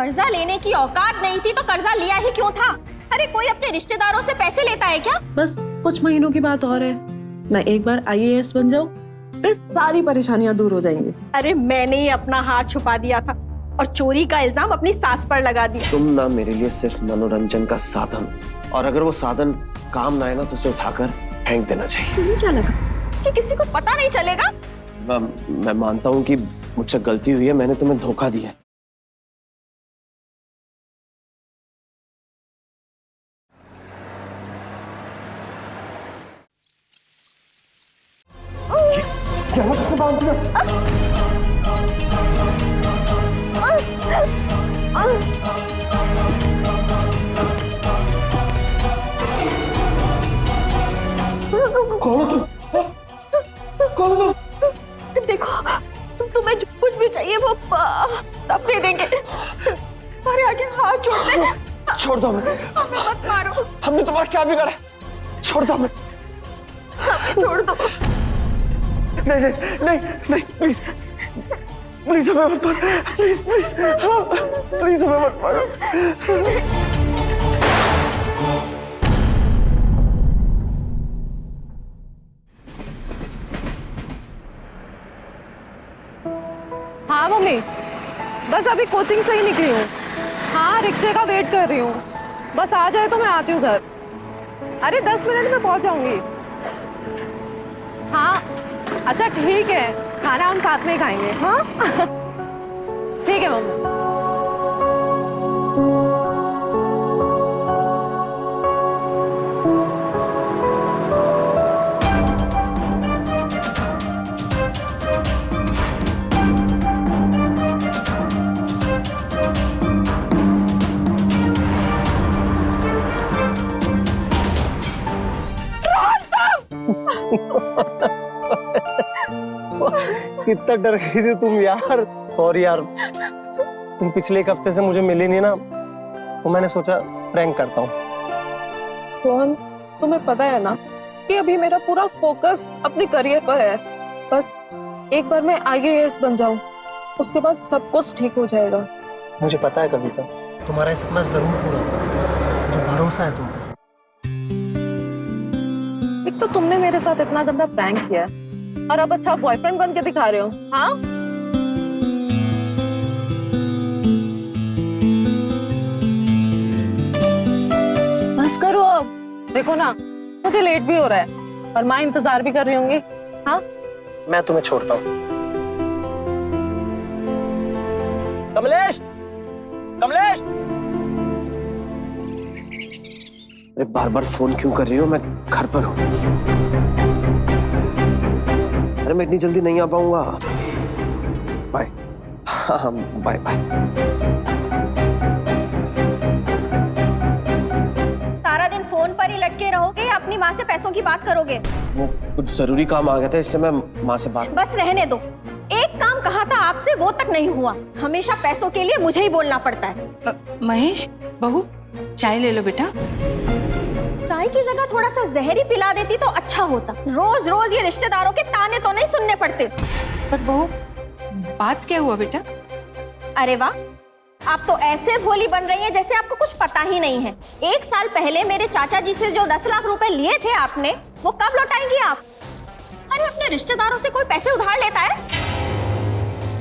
कर्जा लेने की औकात नहीं थी तो कर्जा लिया ही क्यों था? अरे कोई अपने रिश्तेदारों से पैसे लेता है क्या? बस कुछ महीनों की बात और है, मैं एक बार IAS बन जाऊं, फिर सारी परेशानियां दूर हो जाएंगी। अरे मैंने ही अपना हाथ छुपा दिया था और चोरी का इल्जाम अपनी सास पर लगा दिया। तुम ना मेरे लिए सिर्फ मनोरंजन का साधन, और अगर वो साधन काम ना आए ना तो उसे उठाकर फेंक देना चाहिए। तुम्हें क्या लगा कि किसी को पता नहीं चलेगा? मैं मानता हूँ कि मुझसे गलती हुई है, मैंने तुम्हें धोखा दिया। किसने बांध दिया? कौन हो तुम? कौन हो तुम? देखो तुम्हें जो कुछ भी चाहिए वो तब दे देंगे। अरे आगे हाथ छोड़ दे। छोड़ दो हमें। हमें मत मारो। हमने तुम्हारा क्या बिगाड़ा? छोड़ दो हमें। छोड़ दो। नहीं नहीं नहीं नहीं, प्लीज प्लीज हमें मत मारो, प्लीज प्लीज प्लीज हमें मत मारो। हाँ मम्मी, बस अभी कोचिंग से ही निकली हूँ। हाँ रिक्शे का वेट कर रही हूँ, बस आ जाए तो मैं आती हूँ घर। अरे 10 मिनट में पहुँच जाऊंगी। हाँ अच्छा ठीक है, खाना हम साथ में ही खाएंगे। हाँ ठीक है मम्मी। कितना डर गई थी तुम यार। और यार तुम पिछले एक हफ्ते से मुझे मिले नहीं ना, तो मैंने सोचा प्रैंक करता हूँ। रोहन तुम्हें पता है ना कि अभी मेरा पूरा फोकस अपने करियर पर है। बस एक बार मैं IAS बन जाऊं, उसके बाद सब कुछ ठीक हो जाएगा। मुझे पता है कविता, तुम्हारा ये सपना जरूर पूरा होगा, मुझे भरोसा है तुम पे। एक तो तुमने मेरे साथ इतना गंदा प्रैंक किया और अब अच्छा बॉयफ्रेंड बन के दिखा रहे हो। हाँ बस करो अब, देखो ना मुझे लेट भी हो रहा है और माँ इंतजार भी कर रही होंगी। हाँ मैं तुम्हें छोड़ता हूँ। कमलेश, कमलेश! अरे बार बार फोन क्यों कर रही हो? मैं घर पर हूँ। अरे मैं इतनी जल्दी नहीं आ पाऊंगा। बाय। हाँ बाय बाय। सारा दिन फोन पर ही लटके रहोगे या अपनी माँ से पैसों की बात करोगे? वो कुछ जरूरी काम आ गया था इसलिए मैं माँ से बात। बस रहने दो। एक काम कहा था आपसे वो तक नहीं हुआ। हमेशा पैसों के लिए मुझे ही बोलना पड़ता है। महेश बहू चाय ले लो बेटा। चाय की जगह थोड़ा सा जहर ही पिला देती तो अच्छा होता। रोज रोज ये रिश्तेदारों के ताने तो नहीं सुनने पड़ते। पर बहू बात क्या हुआ बेटा? अरे वाह, आप तो ऐसे भोली बन रही हैं जैसे आपको कुछ पता ही नहीं है। 1 साल पहले मेरे चाचा जी से जो 10 लाख रुपए लिए थे आपने, वो कब लौटाएंगी आप? अरे अपने रिश्तेदारों से कोई पैसे उधार लेता है?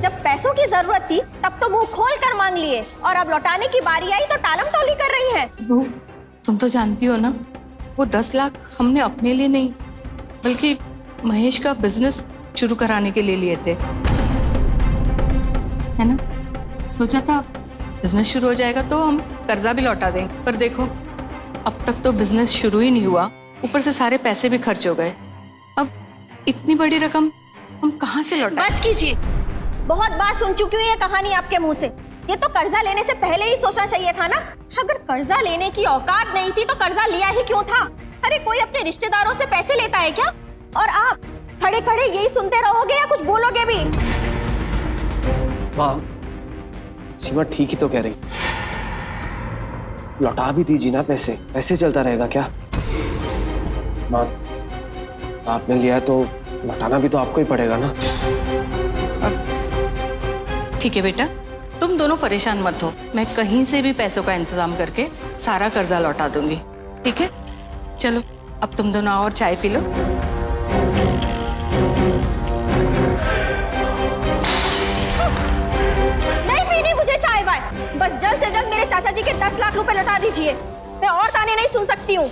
जब पैसों की जरूरत थी तब तो मुंह खोल कर मांग लिए और अब लौटाने की बारी आई तो टालम टोली कर रही हैं। बहू तुम तो जानती हो ना, वो 10 लाख हमने अपने लिए नहीं बल्कि महेश का बिजनेस शुरू कराने के लिए लिए थे, है ना? सोचा था बिजनेस शुरू हो जाएगा तो हम कर्जा भी लौटा देंगे, पर देखो अब तक तो बिजनेस शुरू ही नहीं हुआ, ऊपर से सारे पैसे भी खर्च हो गए। अब इतनी बड़ी रकम हम कहाँ से लौटाएं? बस कीजिए, बहुत बार सुन चुकी हूँ ये कहानी आपके मुंह से। ये तो कर्जा लेने से पहले ही सोचना चाहिए था ना। अगर कर्जा लेने की औकात नहीं थी तो कर्जा लिया ही क्यों था? अरे कोई अपने रिश्तेदारों से पैसे लेता है क्या? और आप खड़े खड़े यही सुनते रहोगे या कुछ बोलोगे भी? माँ सीमा ठीक ही तो कह रही, लौटा भी दीजिए ना पैसे, ऐसे चलता रहेगा क्या? माँ आपने लिया है तो लौटाना भी तो आपको ही पड़ेगा ना। ठीक है बेटा, तुम दोनों दोनों परेशान मत हो, मैं कहीं से भी पैसों का इंतजाम करके सारा कर्जा लौटा दूंगी, ठीक है? चलो अब तुम दोनों आओ और चाय पी लो। नहीं पीनी मुझे चाय वाय, बस जल्द से जल्द मेरे चाचा जी के 10 लाख रुपए लौटा दीजिए। मैं और ताने नहीं सुन सकती हूँ।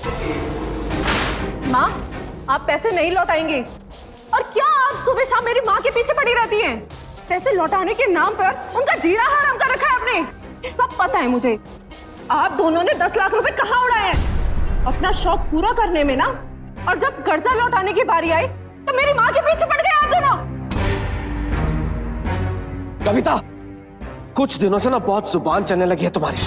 माँ, आप पैसे नहीं लौटाएंगी। और क्या आप सुबह शाम मेरी माँ के पीछे पड़ी रहती हैं? पैसे लौटाने के नाम पर उनका जीना हराम कर रखा है आपने। सब पता है मुझे। आप दोनों ने 10 लाख रुपए कहाँ उड़ाए हैं? अपना शौक पूरा करने में ना, और जब कर्जा लौटाने की बारी आई तो मेरी माँ के पीछे पड़ गए आप दोनों। कविता, कुछ दिनों से ना बहुत जुबान चलने लगी है तुम्हारी।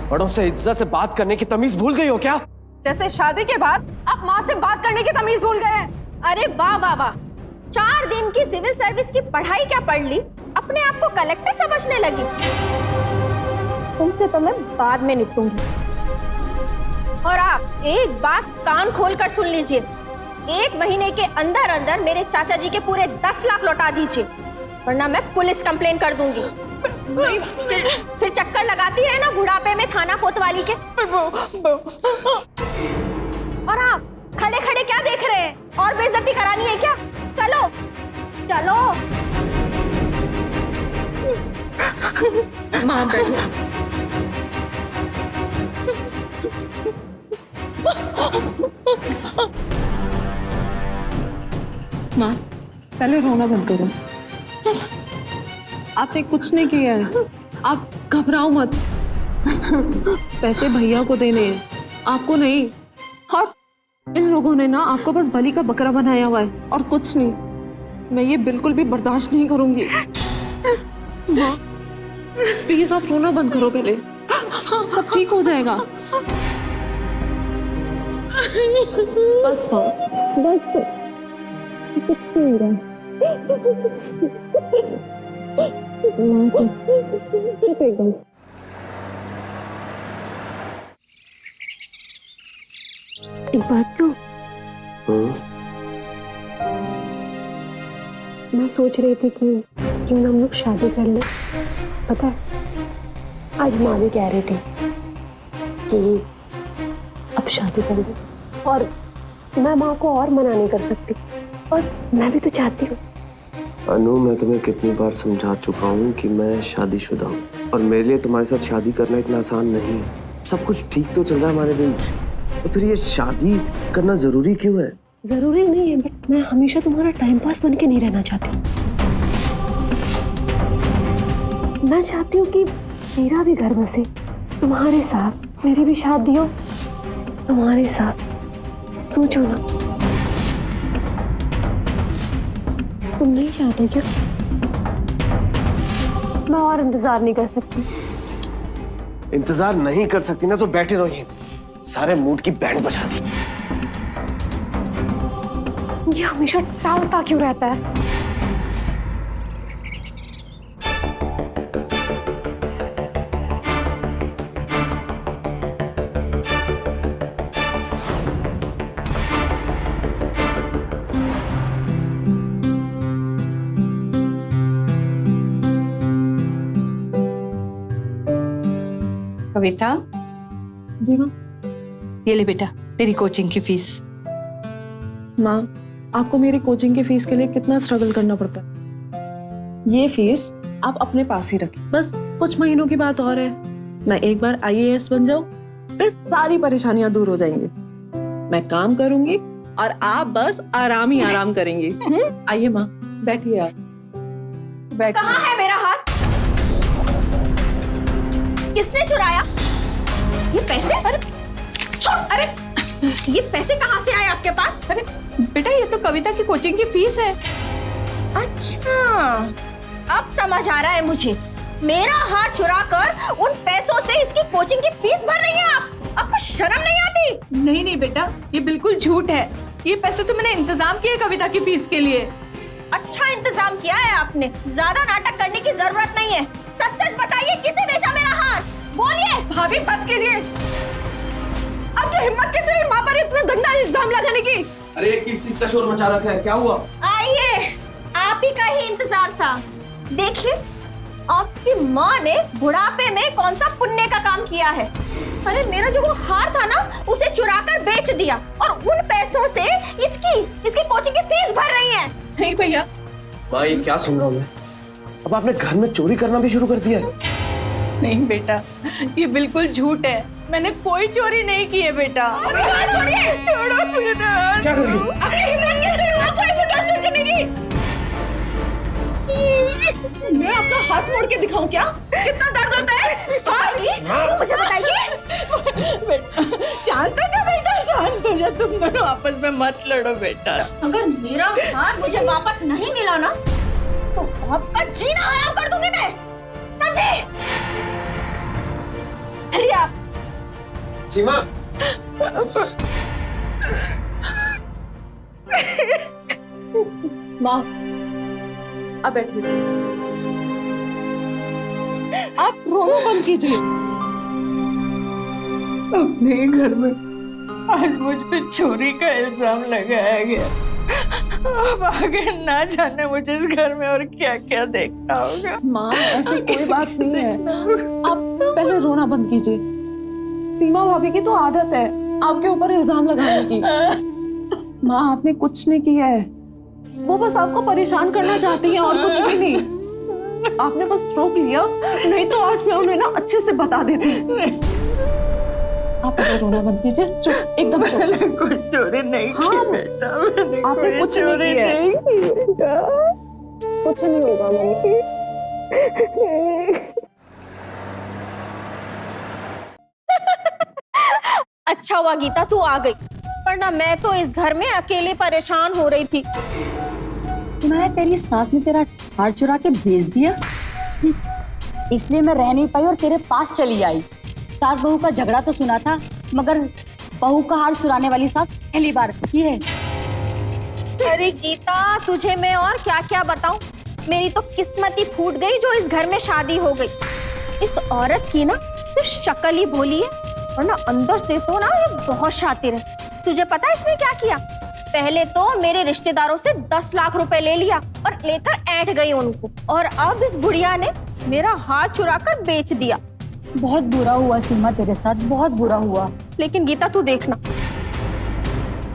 बड़ों से इज्जत से बात करने की तमीज भूल गई हो क्या? जैसे शादी के बाद आप माँ से बात करने की तमीज भूल गए हैं। अरे वाह वाह वाह, 4 दिन की सिविल सर्विस की पढ़ाई क्या पढ़ ली, अपने आप को कलेक्टर समझने लगी। तुमसे तो मैं बाद में निपटूंगी। और आप एक बात कान खोलकर सुन लीजिए, 1 महीने के अंदर अंदर मेरे चाचा जी के पूरे 10 लाख लौटा दीजिए, वरना मैं पुलिस कंप्लेन कर दूंगी। फिर चक्कर लगाती है ना बुढ़ापे में थाना कोतवाली के। और आप खड़े खड़े क्या देख रहे हैं? और बेइज्जती करानी है क्या? चलो चलो। माँ बैठो। माँ, पहले रोना बंद करो। आपने कुछ नहीं किया है, आप घबराओ मत। पैसे भैया को देने हैं, आपको नहीं। और इन लोगों ने ना आपको बस बलि का बकरा बनाया हुआ है और कुछ नहीं। मैं ये बिल्कुल भी बर्दाश्त नहीं करूंगी। माँ, प्लीज आप रोना बंद करो पहले, सब ठीक हो जाएगा। बस माँ, बस। एकदम एक बात क्यों, मैं सोच रही थी कि क्यों हम लोग शादी कर ले। पता है, आज माँ भी कह रही थी कि अब शादी कर ले, और मैं माँ को और मना नहीं कर सकती, और मैं भी तो चाहती हूँ। अनु, मैं तुम्हें कितनी बार समझा चुका हूँ कि मैं शादीशुदा हूँ और मेरे लिए तुम्हारे साथ शादी करना इतना आसान नहीं है। सब कुछ ठीक तो चल रहा है हमारे बीच, तो फिर ये शादी करना जरूरी क्यों है? जरूरी नहीं है, बट मैं हमेशा तुम्हारा टाइम पास बन के नहीं रहना चाहती। मैं चाहती हूँ कि मेरा भी घर बसे तुम्हारे साथ, मेरी भी शादी हो तुम्हारे साथ। सोचो ना, तुम नहीं चाहते क्या? मैं और इंतजार नहीं कर सकती। इंतजार नहीं कर सकती ना तो बैठे रहो यहीं, सारे मूड की बैंड बजा दी। ये हमेशा टालता क्यों रहता है? कविता, जी माँ। ये ले बेटा तेरी कोचिंग की फीस। माँ, आपको मेरी कोचिंग की फीस के लिए कितना स्ट्रगल करना पड़ता है। ये फीस आप अपने पास ही रखें, बस कुछ महीनों की बात और है। मैं एक बार IAS बन जाऊं, फिर सारी परेशानियां दूर हो जाएंगी। मैं काम करूंगी और आप बस आराम ही आराम करेंगी। आइए माँ, बैठिए आप। बैठिए। कहाँ है मेरा हाथ? किसने चुराया ये पैसे? अरे ये पैसे कहाँ से आए आपके पास? अरे बेटा, ये तो कविता की कोचिंग की फीस है। अच्छा, अब समझ आ रहा है मुझे। मेरा हाथ चुराकर उन पैसों से इसकी कोचिंग की फीस भर रही हैं आप? आपको शर्म नहीं आती? नहीं नहीं बेटा, ये बिल्कुल झूठ है। ये पैसे तो मैंने इंतजाम किए कविता की फीस के लिए। अच्छा इंतजाम किया है आपने, ज्यादा नाटक करने की जरूरत नहीं है। सच सच बताइए, किसे बेचा मेरा हाथ? बोलिए। भाभी बस कीजिए। आपकी हिम्मत कैसे हुई माँ पर इतना गंदा इल्जाम लगाने की? अरे किस चीज का शोर मचा रखा है, क्या हुआ? आइए, आप ही का ही इंतजार था। देखिए, आपकी माँ ने बुढ़ापे में कौन सा पुण्य का काम किया है? अरे मेरा जो वो हार था ना, उसे चुराकर बेच दिया और उन पैसों से इसकी कोचिंग की फीस भर रही है। नहीं भैया, माँ ये क्या सुन रहा हूँ मैं? अब आपने घर में चोरी करना भी शुरू कर दिया है? नहीं बेटा, ये बिल्कुल झूठ है। मैंने कोई चोरी नहीं की है बेटा। छोड़ो बेटा। क्या कर रही हो? अपनी हिम्मत कैसे हुआ आपको ऐसे टॉर्चर करने की? मैं आपका हाथ मोड़ के दिखाऊं क्या? कितना दर्द होता है? हाँ, मुझे बताइए। बेटा शांत हो जा बेटा, शांत हो जा। तुम दोनों आपस में मत लड़ो बेटा। अगर मेरा हार मुझे वापस नहीं मिला ना, तो आपका जीना हराम कर दूंगी मैं, समझे? अरे आप सीमा, माँ अब बैठिए। आप रोना बंद कीजिए। अपने ही घर में आज मुझ पे चोरी का इल्जाम लगाया गया। अब आगे ना जाने मुझे इस घर में और क्या क्या देखना होगा। माँ ऐसी कोई बात नहीं है, आप पहले रोना बंद कीजिए। सीमा भाभी की तो आदत है आपके ऊपर इल्जाम लगाने की। माँ आपने कुछ नहीं किया है, वो बस आपको परेशान करना चाहती हैं और कुछ भी नहीं। आपने बस रोक लिया, नहीं तो आज मैं उन्हें ना अच्छे से बता देती। आप पहले रोना बंद कीजिए, चुप, एकदम चुप। मैंने कुछ चोरी नहीं की हाँ, बेटा, मैंने आपने कोई कुछ नहीं चोरी किया है। नहीं की बेटा। कुछ नहीं होगा मम्मी। अच्छा हुआ गीता तू आ गई, वरना मैं तो इस घर में अकेले परेशान हो रही थी। मैं तेरी सास ने तेरा हार चुरा के भेज दिया, इसलिए मैं रह नहीं पाई और तेरे पास चली आई। सास बहू का झगड़ा तो सुना था, मगर बहू का हार चुराने वाली सास पहली बार की है। अरे गीता तुझे मैं और क्या क्या बताऊं, मेरी तो किस्मत ही फूट गई जो इस घर में शादी हो गई। इस औरत की ना सिर्फ शक्ल ही भोली है, वरना अंदर से तो ना ये बहुत शातिर है। तुझे पता है इसने क्या किया? पहले तो मेरे रिश्तेदारों से 10 लाख रुपए ले लिया और लेकर ऐंठ गई उनको, और अब इस बुढ़िया ने मेरा हाथ चुराकर बेच दिया। बहुत बुरा हुआ सीमा तेरे साथ, बहुत बुरा हुआ। लेकिन गीता तू देखना,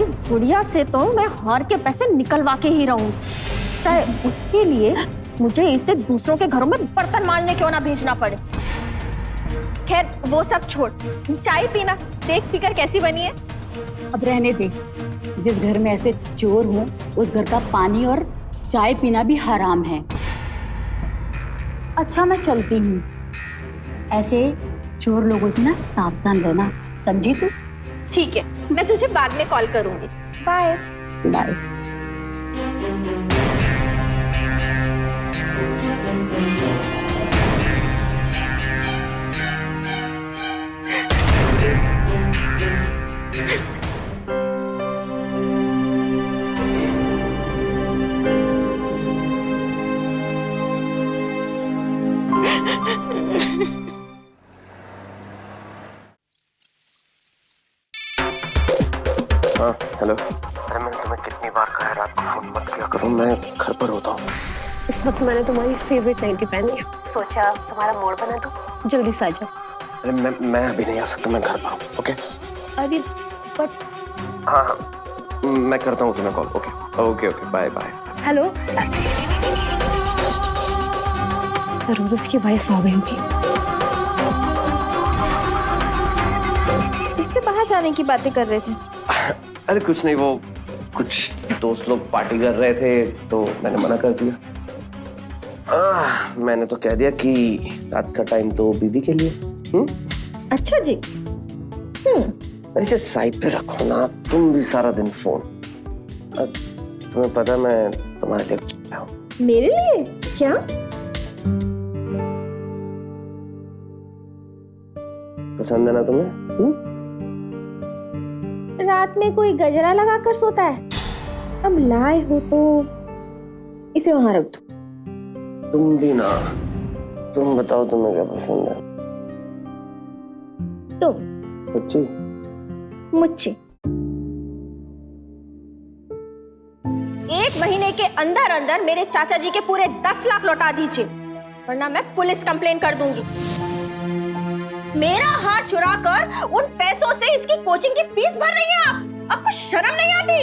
इस बुढ़िया से तो मैं हार के पैसे निकलवा के ही रहूंगी, चाहे उसके लिए मुझे इसे दूसरों के घरों में बर्तन मांजने क्यों ना भेजना पड़े। खैर वो सब छोड़, चाय पीना, देख पीकर कैसी बनी है। अब रहने दे, जिस घर में ऐसे चोर हो उस घर का पानी और चाय पीना भी हराम है। अच्छा मैं चलती हूँ, ऐसे चोर लोगों से ना सावधान रहना, समझी तू? ठीक है, मैं तुझे बाद में कॉल करूंगी। Bye bye. हाँ हेलो। अरे मैंने तुम्हें कितनी बार कहा है रात को फोन मत किया करो, मैं घर पर होता हूँ। इस वक्त मैंने तुम्हारी फेवरेट नाइटी पहनी है, सोचा तुम्हारा मूड बना दूं, जल्दी से आ जाओ। अरे मैं अभी नहीं आ सकता, मैं घर पर हूँ। ओके अरे बट हाँ मैं करता हूँ तुम्हें call. Okay okay okay bye bye. Hello, जरूर उसकी वाइफ आ गई होगी। इससे बाहर जाने की बातें कर रहे थे। अरे कुछ नहीं, वो कुछ दोस्त लोग पार्टी कर रहे थे तो मैंने मना कर दिया। मैंने तो कह दिया कि रात का टाइम तो बीवी के लिए। अच्छा जी। अरे इसे साइड पे रखो ना, तुम भी सारा दिन फोन। तुम्हें पता है मैं तुम्हारे लिए क्या हूँ। मेरे लिए क्या? पसंद है ना तुम्हें? रात में कोई गजरा लगाकर सोता है? अब लाए हो तो इसे वहां रख दो। तुम भी ना, तुम बताओ तुम्हें क्या पसंद है? तुम सच्ची? मुझे 1 महीने के अंदर अंदर मेरे चाचा जी के पूरे 10 लाख लौटा दीजिए, वरना मैं पुलिस कंप्लेन कर दूंगी। मेरा हाथ चुरा कर उन पैसों से इसकी कोचिंग की फीस भर रही हैं आप। आपको शर्म नहीं आती?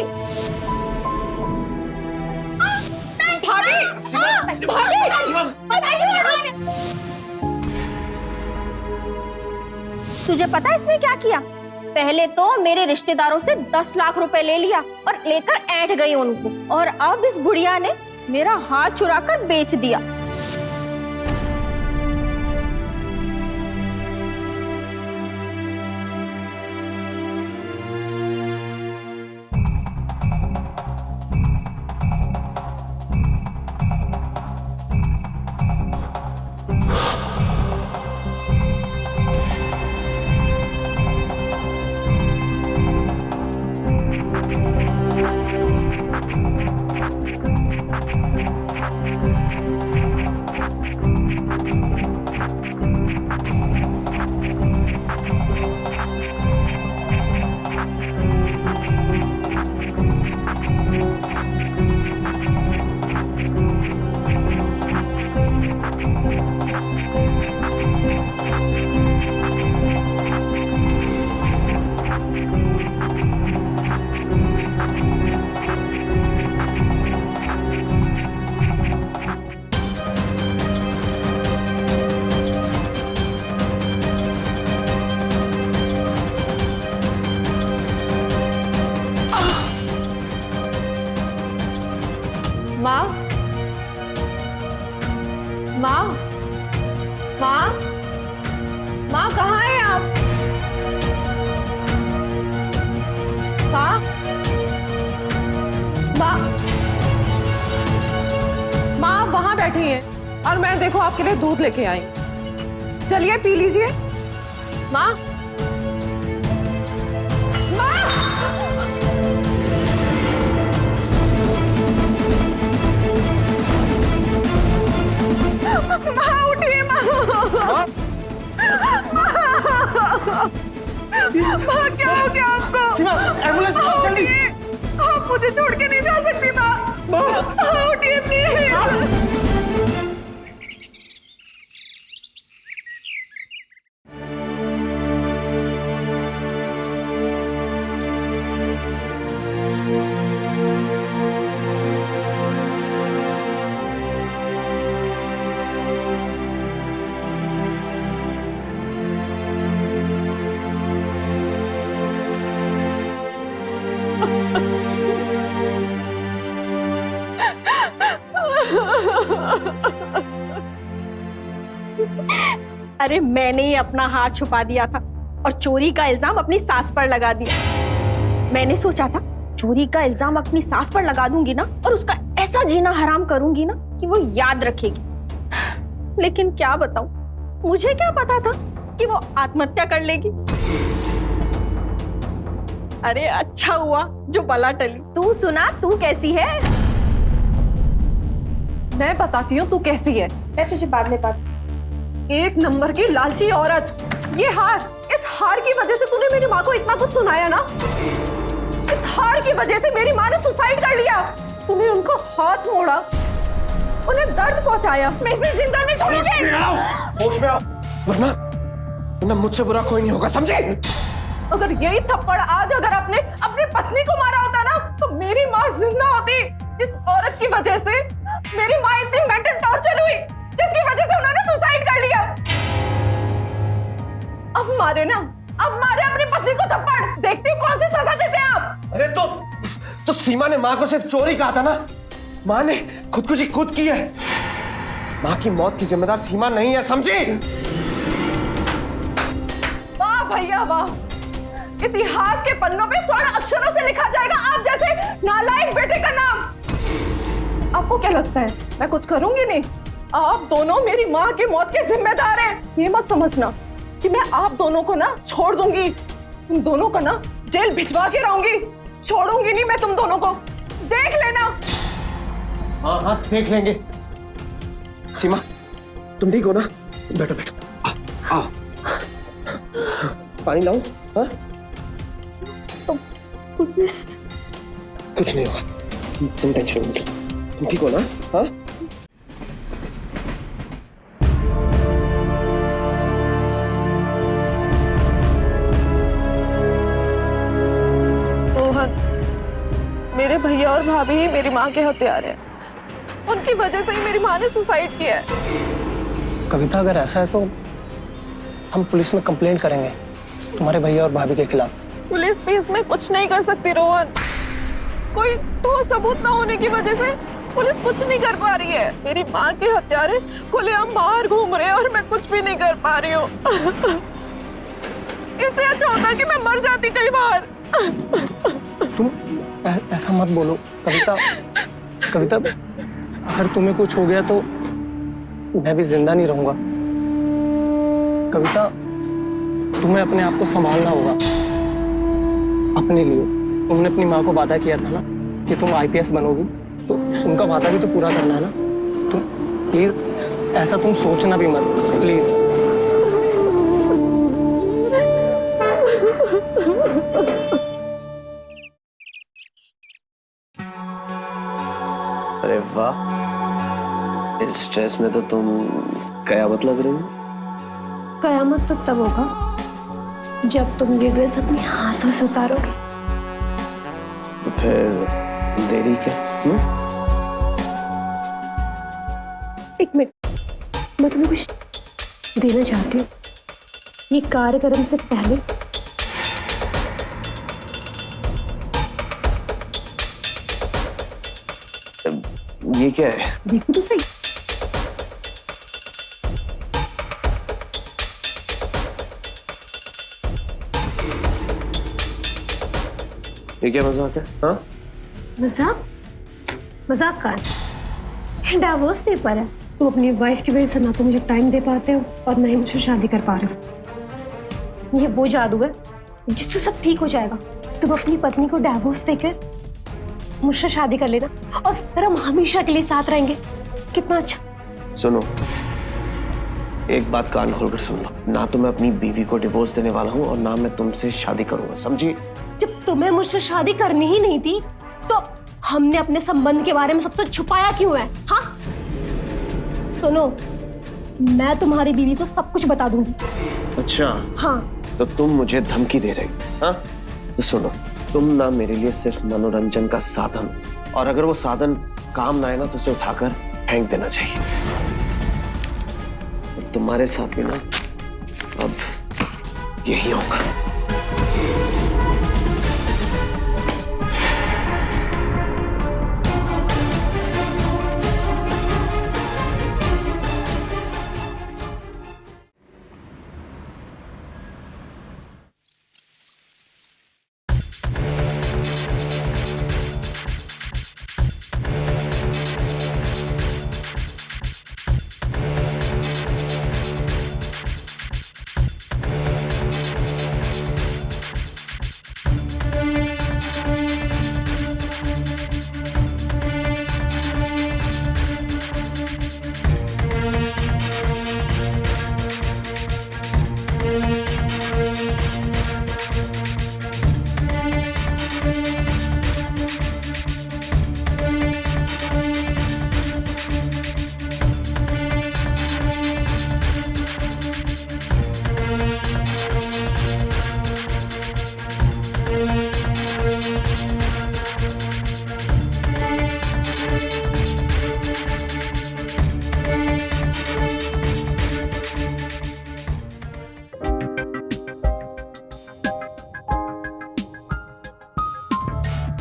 भाभी, भाभी, तुझे पता है इसने क्या किया? पहले तो मेरे रिश्तेदारों से 10 लाख रुपए ले लिया और लेकर ऐंठ गई उनको, और अब इस बुढ़िया ने मेरा हाथ चुराकर बेच दिया। माँ, माँ, माँ, माँ कहाँ हैं आप? माँ, माँ, माँ वहां बैठी हैं और मैं देखो आपके लिए दूध लेके आई। चलिए पी लीजिए। माँ, माँ उठिए माँ। माँ क्या हो गया आपको? एम्बुलेंस जल्दी। आप मुझे छोड़ के नहीं जा सकती माँ। माँ उठिए प्लीज। अरे मैंने ही अपना हाथ छुपा दिया था और चोरी का इल्जाम अपनी सास पर लगा दिया। मैंने सोचा था चोरी का इल्जाम अपनी सास पर लगा दूंगी ना, और उसका ऐसा जीना हराम करूंगी ना कि वो याद रखेगी। लेकिन क्या बताऊं, मुझे क्या पता था कि वो आत्महत्या कर लेगी। अरे अच्छा हुआ जो बला टली। तू सुना, तू कैसी है? मैं बताती हूँ तू कैसी है। मैं तुझे बाद में बात। एक नंबर की लालची औरत। ये हार, इस हार की वजह से तूने मेरी माँ को इतना कुछ सुनाया ना। इस हार की वजह से मेरी माँ ने सुसाइड कर लिया। तूने उनको हाथ मोड़ा, उन्हें दर्द पहुंचाया। मैं इसे जिंदा नहीं छोड़ूंगी। होश में आओ, वरना मुझसे बुरा कोई नहीं होगा, समझे? अगर यही थप्पड़ आज अगर अपनी पत्नी को मारा होता ना, तो मेरी माँ जिंदा होती। इस औरत की वजह से मेरी माँ इतनी मेंटल टॉर्चर हुई, जिसकी वजह से उन्होंने सुसाइड कर लिया। अब मारे अपनी पत्नी को थप्पड़। देखती हूँ कौन सी सजा देते हैं आप। अरे तो सीमा ने माँ को सिर्फ चोरी कहा था ना। माँ ने खुदकुशी खुद की है। माँ की मौत की जिम्मेदार सीमा नहीं है, समझी? वाह भैया वाह, इतिहास के पन्नों पे स्वर्ण अक्षरों से लिखा जाएगा आप जैसे नालायक बेटे का नाम। आपको क्या लगता है मैं कुछ करूंगी नहीं? आप दोनों मेरी माँ की मौत के जिम्मेदार हैं। ये मत समझना कि मैं आप दोनों को ना छोड़ दूंगी। तुम दोनों को ना जेल भिजवा के रहूंगी। छोड़ूंगी नहीं मैं तुम दोनों को, देख लेना। हाँ हाँ देख लेंगे। सीमा तुम ठीक हो ना? बैठो बैठो, आओ पानी लाऊं? हाँ कुछ नहीं होगा, तुम टेंशन मत लो। तुम ठीक हो ना? हाँ मेरे भैया और भाभी ही मेरी माँ के हत्यारे हैं। उनकी वजह से ही मेरी माँ ने सुसाइड किया है। कविता, अगर ऐसा है तो हम पुलिस में कंप्लेंट करेंगे तुम्हारे भैया और भाभी के खिलाफ। पुलिस भी इसमें कुछ नहीं कर सकती रोहन। कोई ठोस सबूत ना होने की वजह से पुलिस कुछ नहीं कर पा रही है। मेरी माँ के हत्यारे खुलेआम बाहर घूम रहे हैं और मैं कुछ भी नहीं कर पा रही हूँ। इससे अच्छा होता कि मैं मर जाती कई बार। तुम ऐसा मत बोलो कविता। कविता, अगर तुम्हें कुछ हो गया तो मैं भी जिंदा नहीं रहूंगा। कविता, तुम्हें अपने आप को संभालना होगा अपने लिए। तुमने अपनी माँ को वादा किया था ना कि तुम आईपीएस बनोगी, तो उनका वादा भी तो पूरा करना है ना। तुम प्लीज ऐसा तुम सोचना भी मत, प्लीज। अरे वाह, इस स्ट्रेस में तो तुम कयामत लग रही हो। कयामत तो तब होगा जब तुम ये ड्रेस अपने हाथों से उतारोगे। तो फिर देरी क्या? एक मिनट, मैं तुम्हें कुछ देना चाहती हूँ। ये कार्यक्रम से पहले ये क्या है? देखो तो सही। ये क्या मजाक है? हाँ, मजाक? मजाक का है। डाइवोर्स पेपर है। तुम अपनी वाइफ की वजह से ना तो मुझे टाइम दे पाते हो और ना ही मुझसे शादी कर पा रहे हो। ये वो जादू है जिससे सब ठीक हो जाएगा। तुम अपनी पत्नी को डाइवोर्स देकर मुझसे शादी कर लेना और फिर हम हमेशा के लिए साथ रहेंगे। कितना अच्छा। सुनो, एक बात कान खोलकर सुन लो। ना तो मैं अपनी बीवी को डिवोर्स देने वाला हूँ और ना मैं तुमसे शादी करूंगा, समझी? जब तुम्हें मुझसे शादी करनी ही नहीं थी तो हमने अपने संबंध के बारे में सबसे छुपाया क्यों है? हाँ, सुनो, मैं तुम्हारी बीवी को सब कुछ बता दूंगी। अच्छा, हाँ। तो तुम मुझे धमकी दे रही? हाँ, तो सुनो, तुम ना मेरे लिए सिर्फ मनोरंजन का साधन हो, और अगर वो साधन काम ना आए ना तो उसे उठाकर फेंक देना चाहिए। और तुम्हारे साथ भी ना अब यही होगा।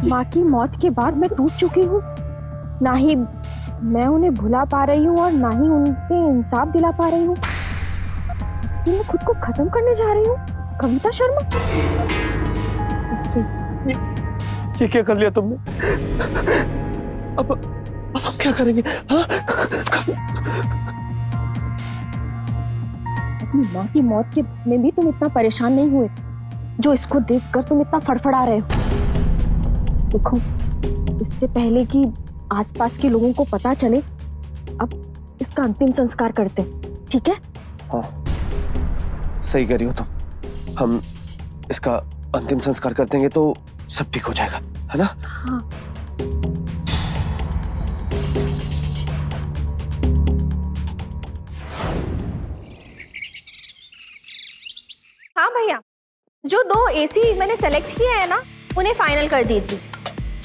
माँ की मौत के बाद मैं टूट चुकी हूँ। ना ही मैं उन्हें भुला पा रही हूँ और ना ही उनके इंसाफ दिला पा रही हूँ। इसलिए मैं खुद को खत्म करने जा रही हूँ। कविता शर्मा, ये क्या कर लिया तुमने? अब हम क्या करेंगे? हाँ? अपनी माँ की मौत के में भी तुम इतना परेशान नहीं हुए जो इसको देखकर तुम इतना फड़फड़ा रहे हो। देखो, इससे पहले कि आसपास के लोगों को पता चले, अब इसका अंतिम संस्कार करते हैं, ठीक है? हाँ, सही कह रही हो तुम। हम इसका अंतिम संस्कार कर देंगे तो सब ठीक हो जाएगा, है ना? हाँ। हाँ भैया, जो 2 AC मैंने सेलेक्ट किए हैं ना, उन्हें फाइनल कर दीजिए।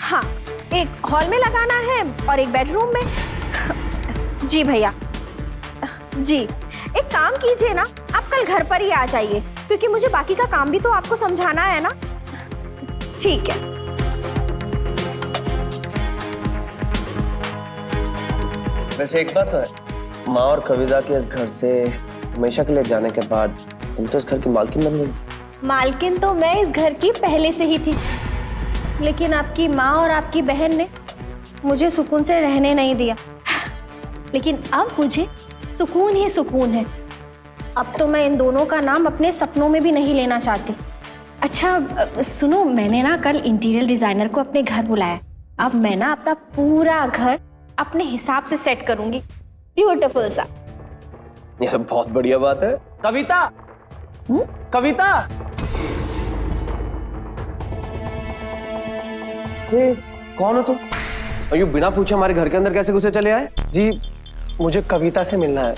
हाँ, एक हॉल में लगाना है और एक बेडरूम में। जी भैया जी, एक काम कीजिए ना, आप कल घर पर ही आ जाइए, क्योंकि मुझे बाकी का काम भी तो आपको समझाना है ना। ठीक है। वैसे एक बात तो है, माँ और कविता के इस घर से हमेशा के लिए जाने के बाद तुम तो इस घर की मालकिन बन गई। मालकिन तो मैं इस घर की पहले से ही थी, लेकिन आपकी माँ और आपकी बहन ने मुझे सुकून से रहने नहीं दिया। लेकिन अब मुझे सुकून ही सुकून है। अब तो मैं इन दोनों का नाम अपने सपनों में भी नहीं लेना चाहती। अच्छा सुनो, मैंने ना कल इंटीरियर डिजाइनर को अपने घर बुलाया। अब मैं ना अपना पूरा घर अपने हिसाब से सेट करूंगी, ब्यूटीफुल सा। ये सब बहुत बढ़िया बात है। कविता, कविता, ये कौन हो तुम? और यूं बिना पूछे हमारे घर के अंदर कैसे घुसे चले आए? जी मुझे कविता से मिलना है।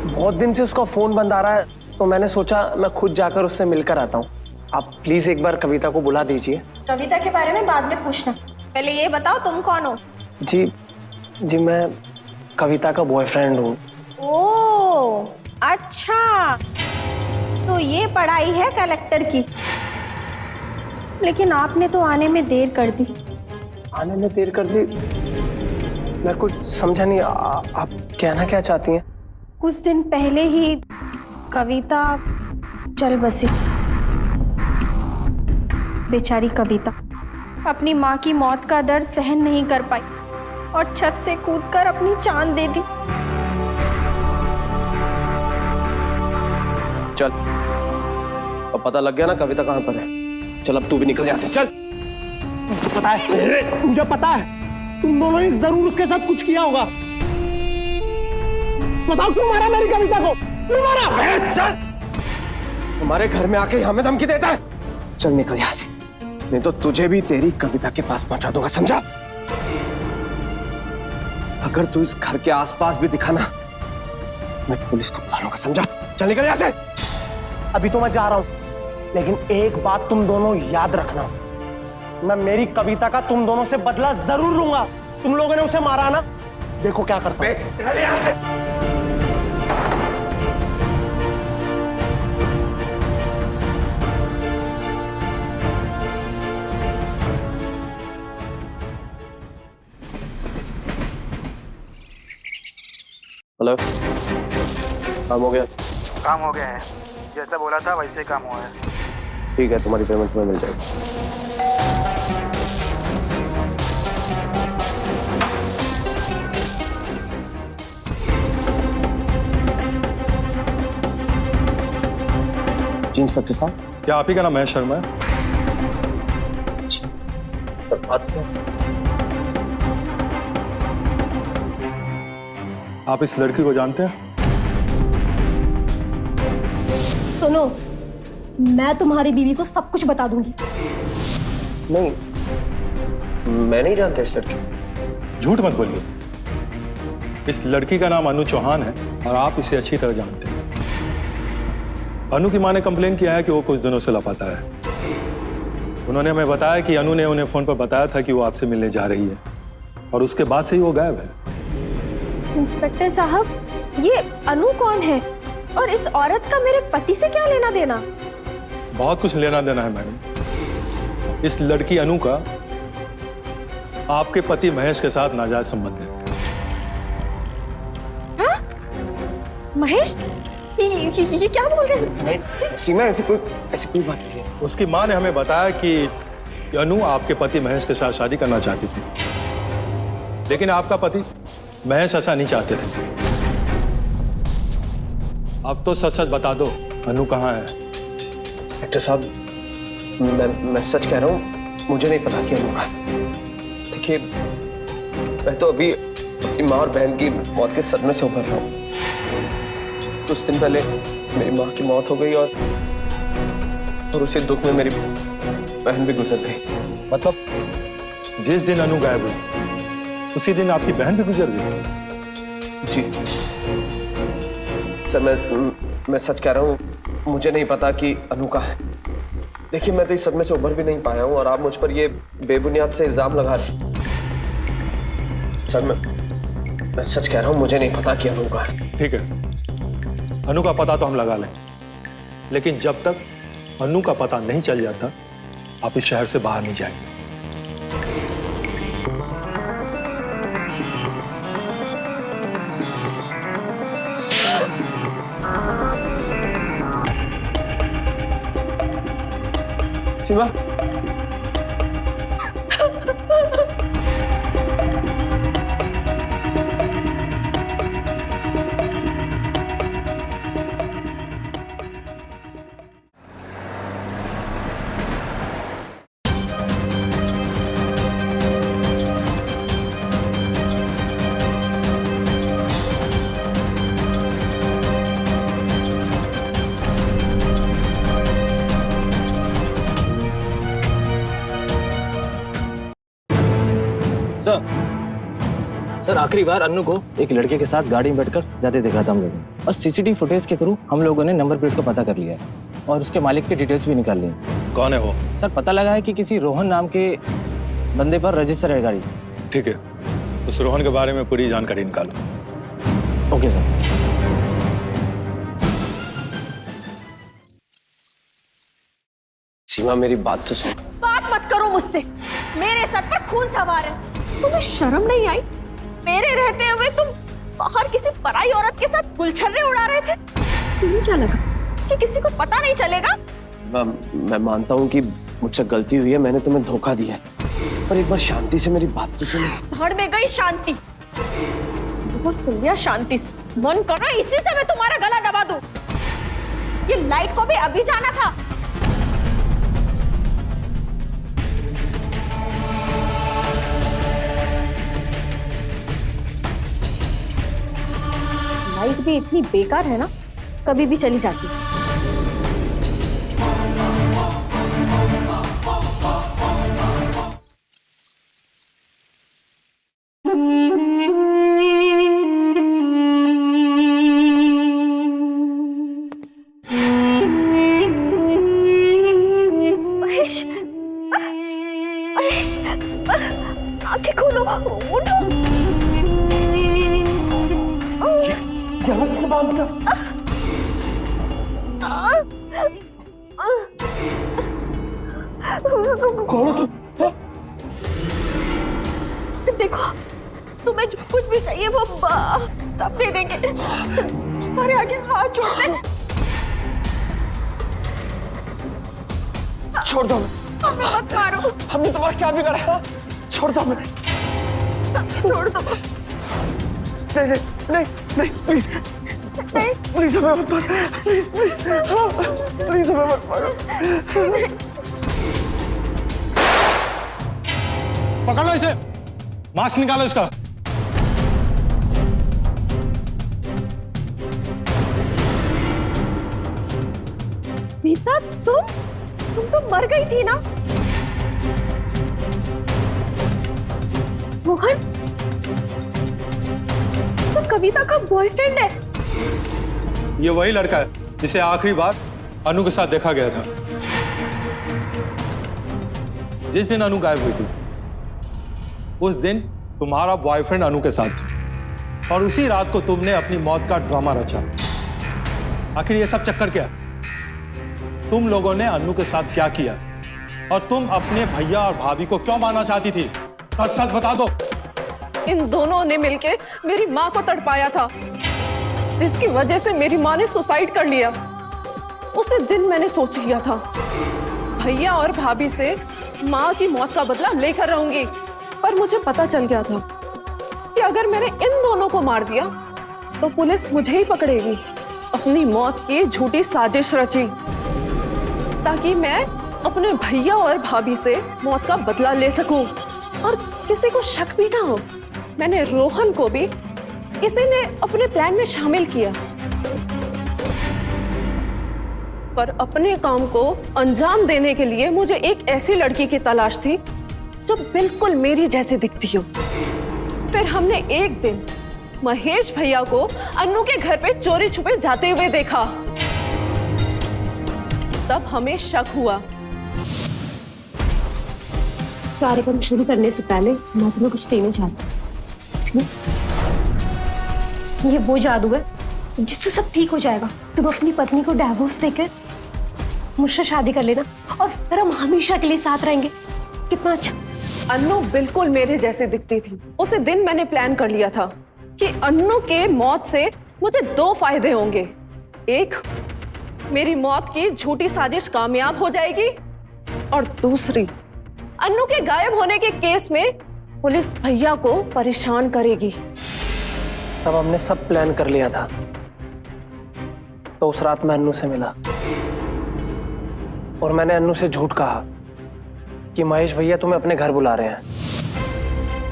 बहुत दिन से उसका फोन बंद आ रहा है, तो मैंने सोचा मैं खुद जाकर उससे मिलकर आता हूँ। आप प्लीज एक बार कविता को बुला दीजिए। कविता के बारे में बाद में पूछना, पहले ये बताओ तुम कौन हो? जी मैं कविता का बॉयफ्रेंड हूँ। ओह अच्छा, तो ये पढ़ाई है कलेक्टर की। लेकिन आपने तो आने में देर कर दी। आने में देर कर दी? मैं कुछ समझा नहीं। आप कहना क्या चाहती हैं? कुछ दिन पहले ही कविता चल बसी। बेचारी कविता अपनी माँ की मौत का दर्द सहन नहीं कर पाई और छत से कूदकर अपनी जान दे दी। चल, अब पता लग गया ना कविता कहाँ पर है। चल अब तू भी निकल यहाँ से, चल। मुझे पता है तुम दोनों ने जरूर उसके साथ कुछ किया होगा। बताओ क्यों मारा मेरी कविता को? क्यों मारा? चल, हमारे घर में आके हमें धमकी देता है। चल निकल यहाँ से, नहीं तो तुझे भी तेरी कविता के पास पहुंचा दूंगा, समझा? अगर तू इस घर के आसपास भी दिखा ना, मैं पुलिस को बुला लूंगा, समझा? चल निकल यहाँ से। अभी तो मैं जा रहा हूं, लेकिन एक बात तुम दोनों याद रखना, मैं मेरी कविता का तुम दोनों से बदला जरूर लूंगा। तुम लोगों ने उसे मारा ना, देखो क्या करता हूं। हेलो, काम हो गया? काम हो गया है, जैसा बोला था वैसे काम हुआ है। ठीक है, तुम्हारी पेमेंट तुम्हें मिल जाएगी। जी इंस्पेक्टर साहब, क्या आप ही का नाम महेश शर्मा है? बात क्या? आप इस लड़की को जानते हैं? सुनो, मैं तुम्हारी बीवी को सब कुछ बता दूंगी। नहीं, मैं नहीं जानता इस लड़की। झूठ मत बोलिए। इस लड़की का नाम अनु चौहान है और आप इसे अच्छी तरह जानते हैं। अनु की मां ने कंप्लेन किया है कि वो कुछ दिनों से लापता है। उन्होंने हमें बताया कि अनु ने उन्हें फोन पर बताया था कि वो आपसे मिलने जा रही है और उसके बाद से ही वो गायब है। इंस्पेक्टर साहब, ये अनु कौन है और इस औरत का मेरे पति से क्या लेना देना? बहुत कुछ लेना देना है मैडम। इस लड़की अनु का आपके पति महेश के साथ नाजायज संबंध है। हाँ? महेश, ये क्या बोल रहे हैं? नहीं सीमा, ऐसी कोई बात नहीं है। उसकी मां ने हमें बताया कि अनु आपके पति महेश के साथ शादी करना चाहती थी, लेकिन आपका पति महेश ऐसा नहीं चाहते थे। अब तो सच सच बता दो, अनु कहाँ है? डॉक्टर साहब, मैं सच कह रहा हूँ, मुझे नहीं पता कि अनु कहाँ है। देखिए, मैं तो अभी अपनी माँ और बहन की मौत के सदमे से उभर रहा हूँ। कुछ दिन पहले मेरी माँ की मौत हो गई और उसी दुख में मेरी बहन भी गुजर गई। मतलब जिस दिन अनु गायब हुई उसी दिन आपकी बहन भी गुजर गई? जी सर, मैं सच कह रहा हूँ, मुझे नहीं पता कि अनु कहाँ है। देखिए, मैं तो इस सदमे से उभर भी नहीं पाया हूँ और आप मुझ पर ये बेबुनियाद से इल्जाम लगा रहे हैं। सर मैं सच कह रहा हूँ, मुझे नहीं पता कि अनु का है। ठीक है, अनु का पता तो हम लगा लें, लेकिन जब तक अनु का पता नहीं चल जाता आप इस शहर से बाहर नहीं जाएंगे। सीमा, सर आखिरी बार अन्नू को एक लड़के के साथ गाड़ी में बैठकर जाते देखा था हम लोगों ने, और सीसीटीवी फुटेज के थ्रू हम लोगों ने नंबर प्लेट को पता कर लिया है और उसके मालिक के डिटेल्स भी निकाल लिए। कौन है वो? सर पता लगा है कि किसी रोहन नाम के बंदे पर रजिस्टर है गाड़ी। ठीक है, उस रोहन के बारे में पूरी जानकारी निकालो। Okay sir. सीमा मेरी बात तो सुन। बात मत करो मुझसे, मेरे सर पर खून सवार है। तुम्हें शर्म नहीं आई? मेरे रहते हुए तुम बाहर किसी पराई औरत के साथ गुलछर्रे उड़ा रहे थे। तुम्हें क्या लगा कि किसी को पता नहीं चलेगा? सीमा, मैं मानता हूँ कि मुझसे गलती हुई है, मैंने तुम्हें धोखा दिया है, पर एक बार शांति से मेरी बात तो सुनो। धड़ में गई शांति। बहुत सुन लिया शांति से। मन कर रहा है इसी से मैं तुम्हारा गला दबा दूं। ये लाइट को भी अभी जाना था। लाइट भी इतनी बेकार है ना, कभी भी चली जाती है। महेश, महेश, आंखें खोलो, उठो। देखो, तुम्हें जो कुछ भी चाहिए वो सब दे देंगे। तुम्हारे आगे हाथ जोड़ते हैं। छोड़ दो, हमें मत मारो। हमने तुम्हारा क्या बिगाड़ा है? छोड़ दो हमें। छोड़ दो। नहीं नहीं नहीं, प्लीज प्लीज हमें मत मारो, प्लीज प्लीज प्लीज हमें मत मारो। पकड़ लो इसे, मास्क निकालो इसका। मीता, तुम तो मर गई थी ना? मोहन, तो कविता का बॉयफ्रेंड है। ये वही लड़का है जिसे आखिरी बार अनु के साथ देखा गया था। जिस दिन अनु गायब हुई थी उस दिन तुम्हारा बॉयफ्रेंड अनु के साथ था, और उसी रात को तुमने अपनी मौत का ड्रामा रचा। आखिर ये सब चक्कर क्या? तुम लोगों ने अनु के साथ क्या किया, और तुम अपने भैया और भाभी को क्यों मारना चाहती थी? सच सच बता दो। इन दोनों ने मिलके मेरी माँ को तड़पाया था, जिसकी वजह से मेरी माँ ने सुसाइड कर लिया। उसी दिन मैंने सोच लिया था भैया और भाभी से माँ की मौत का बदला लेकर रहूंगी, पर मुझे पता चल गया था कि अगर मैंने इन दोनों को मार दिया तो पुलिस मुझे ही पकड़ेगी। अपनी मौत की झूठी साजिश रची ताकि मैं अपने भैया और भाभी से मौत का बदला ले सकूं और किसी को शक भी ना हो। मैंने रोहन को भी किसी ने अपने प्लान में शामिल किया, पर अपने काम को अंजाम देने के लिए मुझे एक ऐसी लड़की की तलाश थी जो बिल्कुल मेरी जैसी दिखती हो। फिर हमने एक दिन महेश भैया को अन्नू के घर पे चोरी छुपे जाते हुए देखा। तब हमें शक हुआ। कार्यक्रम शुरू करने से पहले मैं तुम्हें कुछ देना चाहती हूँ। सी, ये वो जादू है जिससे सब ठीक हो जाएगा। तुम अपनी पत्नी को डिवोर्स देकर मुझसे शादी कर लेना और फिर हम हमेशा के लिए साथ रहेंगे। कितना अच्छा। अन्नू बिल्कुल मेरे जैसी दिखती थी। उसी दिन मैंने प्लान कर लिया था कि अन्नू के मौत से मुझे 2 फायदे होंगे। एक, मेरी मौत की झूठी साजिश कामयाब हो जाएगी और दूसरी, अन्नू के गायब होने के केस में पुलिस भैया को परेशान करेगी। तब हमने सब प्लान कर लिया था। तो उस रात मैं अन्नू से मिला और मैंने अन्नू से झूठ कहा कि महेश भैया तुम्हें अपने घर बुला रहे हैं।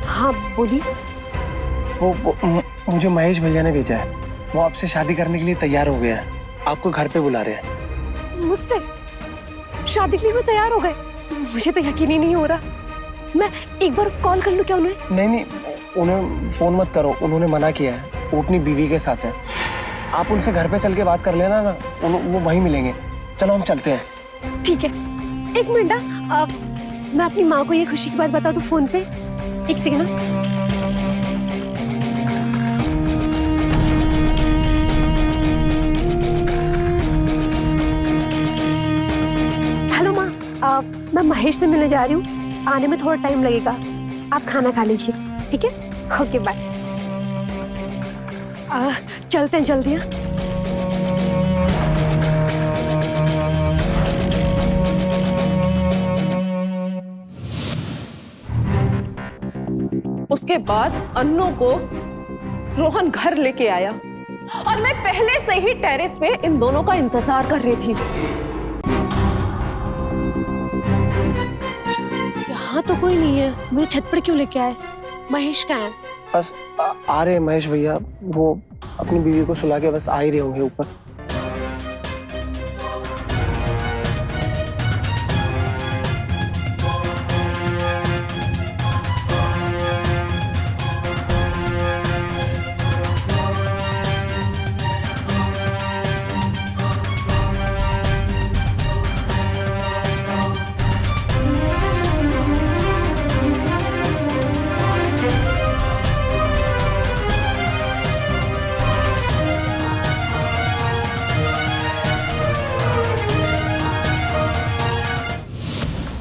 हाँ बोली। वो मुझे महेश भैया ने भेजा है। वो आपसे शादी करने के लिए तैयार हो गया है, आपको घर पे बुला रहे हैं। मुझसे शादी के लिए वो तैयार हो गए? मुझे तो यकीन ही नहीं हो रहा। मैं एक बार कॉल कर लूं क्या उन्हें? नहीं, उन्हें फोन मत करो, उन्होंने मना किया है। वो अपनी बीवी के साथ है। आप उनसे घर पे चल के बात कर लेना ना, वो वहीं मिलेंगे। चलो हम चलते हैं। ठीक है, एक मिनट ना, मैं अपनी माँ को ये खुशी की बात बता दूं फोन पे। एक सेकंड ना। हेलो माँ, मैं महेश से मिलने जा रही हूँ। आने में थोड़ा टाइम लगेगा, आप खाना खा लीजिए, ठीक है? Okay bye. चलते हैं जल्दी। हाँ, उसके बाद अन्नू को रोहन घर लेके आया और मैं पहले से ही टेरेस पे इन दोनों का इंतजार कर रही थी। यहाँ तो कोई नहीं है, मुझे छत पर क्यों लेके आए? महेश कहाँ है? बस आ रहे महेश भैया, वो अपनी बीवी को सुला के बस आ ही रहे होंगे ऊपर।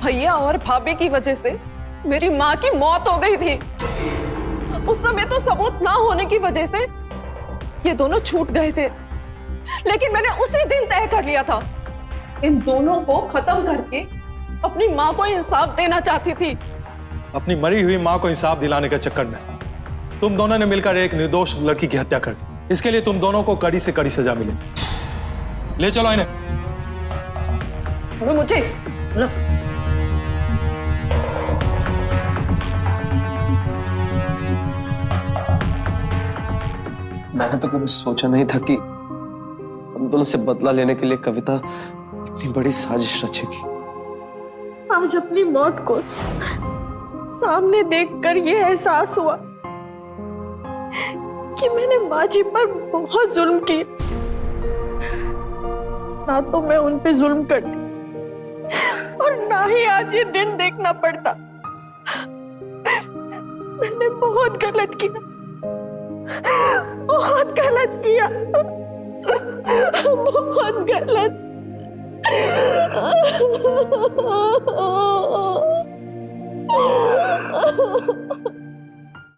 भैया और भाभी की वजह से मेरी माँ की मौत हो गई थी। उस समय तो सबूत ना होने की वजह से ये दोनों छूट गए थे, लेकिन मैंने उसी दिन तय कर लिया था, इन दोनों को खत्म करके अपनी माँ को इंसाफ देना चाहती थी। अपनी मरी हुई माँ को इंसाफ दिलाने के चक्कर में तुम दोनों ने मिलकर एक निर्दोष लड़की की हत्या कर दी। इसके लिए तुम दोनों को कड़ी से कड़ी सजा मिले। ले चलो इन्हें। मुझे मैंने तो कभी सोचा नहीं था कि हम दोनों से बदला लेने के लिए कविता इतनी बड़ी साजिश रचेगी। आज अपनी मौत को सामने देखकर ये एहसास हुआ कि मैंने माँ जी पर बहुत जुल्म किए। ना तो मैं उन पे जुल्म करती और ना ही आज ये दिन देखना पड़ता। मैंने बहुत गलत किया, बहुत गलत किया, बहुत गलत।